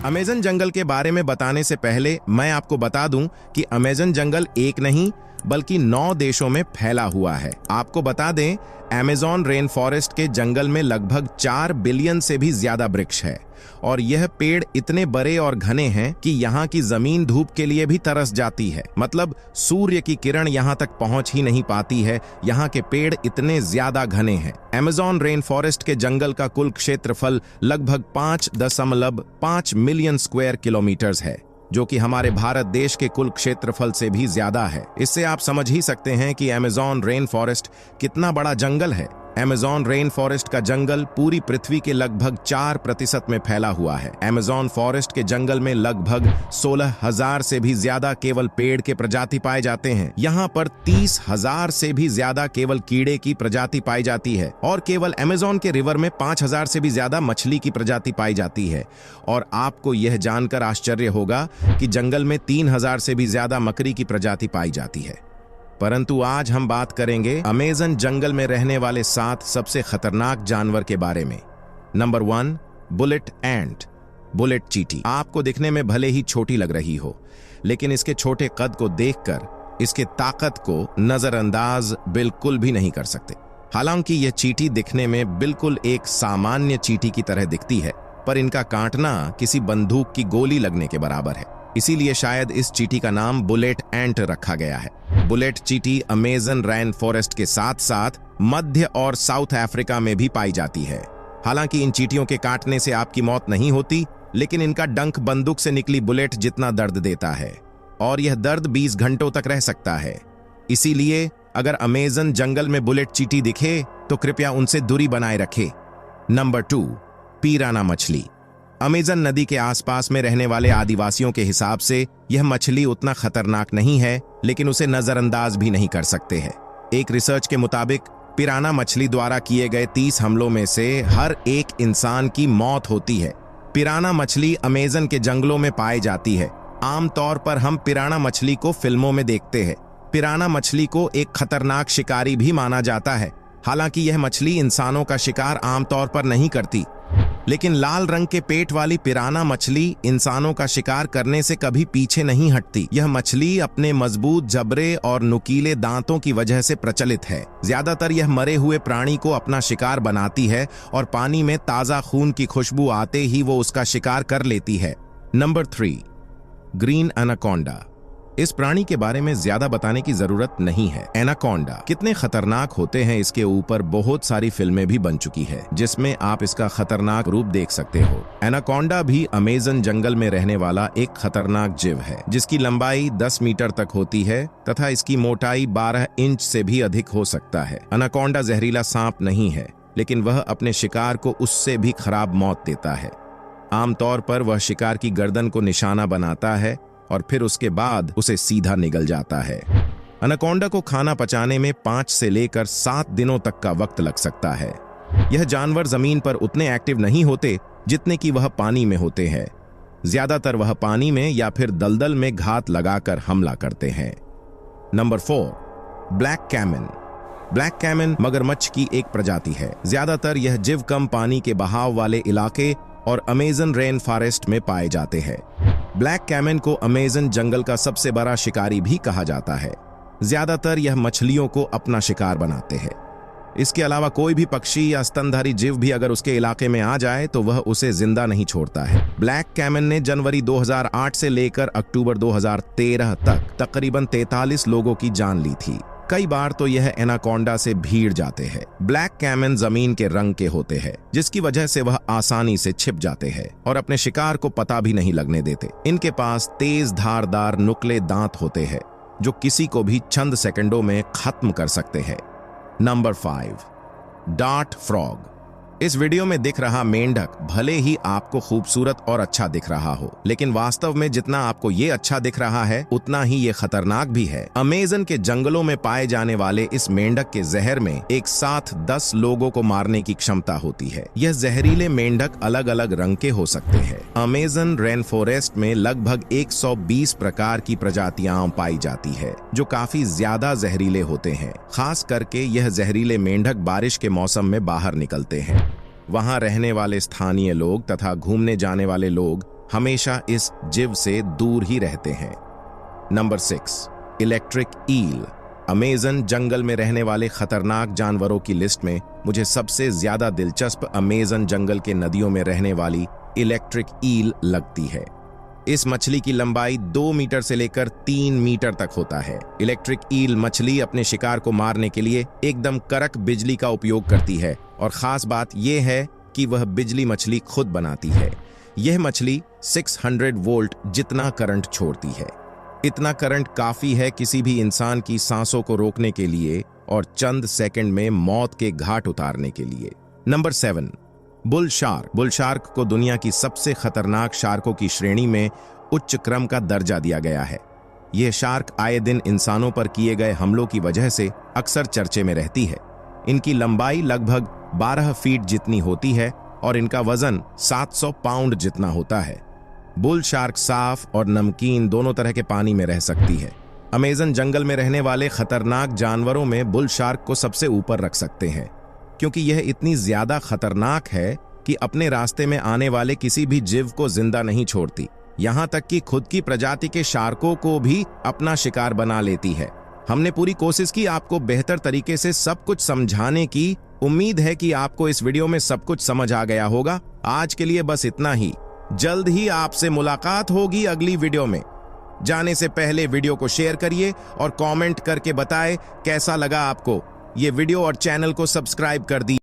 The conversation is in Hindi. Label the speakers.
Speaker 1: अमेज़न जंगल के बारे में बताने से पहले मैं आपको बता दूं कि अमेज़न जंगल एक नहीं बल्कि 9 देशों में फैला हुआ है। आपको बता दें, अमेज़न रेन फॉरेस्ट के जंगल में लगभग 4 बिलियन से भी ज्यादा वृक्ष है और यह पेड़ इतने बड़े और घने हैं कि यहाँ की जमीन धूप के लिए भी तरस जाती है। मतलब सूर्य की किरण यहाँ तक पहुँच ही नहीं पाती है, यहाँ के पेड़ इतने ज्यादा घने हैं। अमेज़न रेन फॉरेस्ट के जंगल का कुल क्षेत्रफल लगभग 5.5 मिलियन स्क्वायर किलोमीटर्स है, जो कि हमारे भारत देश के कुल क्षेत्रफल से भी ज्यादा है। इससे आप समझ ही सकते हैं कि अमेज़न रेन फॉरेस्ट कितना बड़ा जंगल है। अमेज़न रेन फॉरेस्ट का जंगल पूरी पृथ्वी के लगभग 4% में फैला हुआ है। अमेज़न फॉरेस्ट के जंगल में लगभग 16,000 से भी ज्यादा केवल पेड़ के प्रजाति पाए जाते हैं। यहाँ पर 30,000 से भी ज्यादा केवल कीड़े की प्रजाति पाई जाती है और केवल अमेज़न के रिवर में 5,000 से भी ज्यादा मछली की प्रजाति पाई जाती है। और आपको यह जानकर आश्चर्य होगा कि जंगल में 3,000 से भी ज्यादा मकड़ी की प्रजाति पाई जाती है। परंतु आज हम बात करेंगे अमेज़न जंगल में रहने वाले 7 सबसे खतरनाक जानवर के बारे में। नंबर 1, बुलेट एंट, बुलेट चींटी। आपको दिखने में भले ही छोटी लग रही हो, लेकिन इसके छोटे कद को देखकर इसके ताकत को नजरअंदाज बिल्कुल भी नहीं कर सकते। हालांकि यह चींटी दिखने में बिल्कुल एक सामान्य चींटी की तरह दिखती है, पर इनका काटना किसी बंदूक की गोली लगने के बराबर है। इसीलिए शायद इस चींटी का नाम बुलेट एंट रखा गया है। बुलेट चींटी अमेज़न रेन फॉरेस्ट के साथ साथ मध्य और साउथ अफ्रीका में भी पाई जाती है। हालांकि इन चींटियों के काटने से आपकी मौत नहीं होती, लेकिन इनका डंक बंदूक से निकली बुलेट जितना दर्द देता है और यह दर्द 20 घंटों तक रह सकता है। इसीलिए अगर अमेज़न जंगल में बुलेट चींटी दिखे तो कृपया उनसे दूरी बनाए रखें। नंबर 2, पिराना मछली। अमेज़न नदी के आसपास में रहने वाले आदिवासियों के हिसाब से यह मछली उतना खतरनाक नहीं है, लेकिन उसे नजरअंदाज भी नहीं कर सकते हैं। एक रिसर्च के मुताबिक पिराना मछली द्वारा किए गए 30 हमलों में से हर एक इंसान की मौत होती है। पिराना मछली अमेज़न के जंगलों में पाई जाती है। आमतौर पर हम पिराना मछली को फिल्मों में देखते हैं। पिराना मछली को एक खतरनाक शिकारी भी माना जाता है। हालांकि यह मछली इंसानों का शिकार आमतौर पर नहीं करती, लेकिन लाल रंग के पेट वाली पिराना मछली इंसानों का शिकार करने से कभी पीछे नहीं हटती। यह मछली अपने मजबूत जबड़े और नुकीले दांतों की वजह से प्रचलित है। ज्यादातर यह मरे हुए प्राणी को अपना शिकार बनाती है और पानी में ताजा खून की खुशबू आते ही वो उसका शिकार कर लेती है। Number 3, green anaconda. इस प्राणी के बारे में ज्यादा बताने की जरूरत नहीं है। एनाकोंडा कितने खतरनाक होते हैं, इसके ऊपर बहुत सारी फिल्में भी बन चुकी है, जिसमें आप इसका खतरनाक रूप देख सकते हो। एनाकोंडा भी अमेज़न जंगल में रहने वाला एक खतरनाक जीव है, जिसकी लंबाई 10 मीटर तक होती है तथा इसकी मोटाई 12 इंच से भी अधिक हो सकता है। एनाकोंडा जहरीला सांप नहीं है, लेकिन वह अपने शिकार को उससे भी खराब मौत देता है। आमतौर पर वह शिकार की गर्दन को निशाना बनाता है और फिर उसके बाद उसे सीधा निगल जाता है। एनाकोंडा को खाना पचाने में 5 से लेकर 7 दिनों तक का वक्त लग सकता है। यह जानवर जमीन पर उतने एक्टिव नहीं होते जितने कि वह पानी में होते हैं। ज्यादातर वह पानी में या फिर दलदल में घात लगाकर हमला करते हैं। Number 4, black caiman. Black caiman मगरमच्छ की एक प्रजाति है। ज्यादातर यह जीव कम पानी के बहाव वाले इलाके और अमेज़न रेन फॉरेस्ट में पाए जाते हैं। ब्लैक कैमन को अमेज़न जंगल का सबसे बड़ा शिकारी भी कहा जाता है। ज्यादातर यह मछलियों को अपना शिकार बनाते हैं। इसके अलावा कोई भी पक्षी या स्तनधारी जीव भी अगर उसके इलाके में आ जाए तो वह उसे जिंदा नहीं छोड़ता है। ब्लैक कैमन ने जनवरी 2008 से लेकर अक्टूबर 2013 तक तकरीबन 43 लोगों की जान ली थी। कई बार तो यह एनाकोंडा से भीड़ जाते हैं। ब्लैक कैमन जमीन के रंग के होते हैं, जिसकी वजह से वह आसानी से छिप जाते हैं और अपने शिकार को पता भी नहीं लगने देते। इनके पास तेज धारदार नुकीले दांत होते हैं, जो किसी को भी चंद सेकंडों में खत्म कर सकते हैं। Number 5, dart frog. इस वीडियो में दिख रहा मेंढक भले ही आपको खूबसूरत और अच्छा दिख रहा हो, लेकिन वास्तव में जितना आपको ये अच्छा दिख रहा है उतना ही ये खतरनाक भी है। अमेज़न के जंगलों में पाए जाने वाले इस मेंढक के जहर में एक साथ 10 लोगों को मारने की क्षमता होती है। यह जहरीले मेंढक अलग अलग रंग के हो सकते हैं। अमेज़न रेन फॉरेस्ट में लगभग 120 प्रकार की प्रजातियां पाई जाती है, जो काफी ज्यादा जहरीले होते हैं। खास करके यह जहरीले मेंढक बारिश के मौसम में बाहर निकलते हैं। वहां रहने वाले स्थानीय लोग तथा घूमने जाने वाले लोग हमेशा इस जीव से दूर ही रहते हैं। Number 6, electric eel. अमेज़न जंगल में रहने वाले खतरनाक जानवरों की लिस्ट में मुझे सबसे ज्यादा दिलचस्प अमेज़न जंगल के नदियों में रहने वाली इलेक्ट्रिक ईल लगती है। इस मछली की लंबाई 2 मीटर से लेकर 3 मीटर तक होता है। इलेक्ट्रिक ईल मछली अपने शिकार को मारने के लिए एकदम कड़क बिजली का उपयोग करती है और खास बात यह है कि वह बिजली मछली खुद बनाती है। यह मछली 600 वोल्ट जितना करंट छोड़ती है। इतना करंट काफी है किसी भी इंसान की सांसों को रोकने के लिए और चंद सेकंड में मौत के घाट उतारने के लिए। Number 7, bull shark. Bull shark को दुनिया की सबसे खतरनाक शार्कों की श्रेणी में उच्च क्रम का दर्जा दिया गया है। यह शार्क आए दिन इंसानों पर किए गए हमलों की वजह से अक्सर चर्चे में रहती है। इनकी लंबाई लगभग 12 फीट जितनी होती है और इनका वजन 700 पाउंड जितना होता है। बुल शार्क साफ और नमकीन दोनों तरह के पानी में रह सकती है। अमेज़न जंगल में रहने वाले खतरनाक जानवरों में बुल शार्क को सबसे ऊपर रख सकते हैं, क्योंकि यह इतनी ज्यादा खतरनाक है कि अपने रास्ते में आने वाले किसी भी जीव को जिंदा नहीं छोड़ती। यहां तक कि खुद की प्रजाति के शार्कों को भी अपना शिकार बना लेती है। हमने पूरी कोशिश की आपको बेहतर तरीके से सब कुछ समझाने की। उम्मीद है कि आपको इस वीडियो में सब कुछ समझ आ गया होगा। आज के लिए बस इतना ही। जल्द ही आपसे मुलाकात होगी अगली वीडियो में। जाने से पहले वीडियो को शेयर करिए और कमेंट करके बताएं कैसा लगा आपको ये वीडियो और चैनल को सब्सक्राइब कर दी।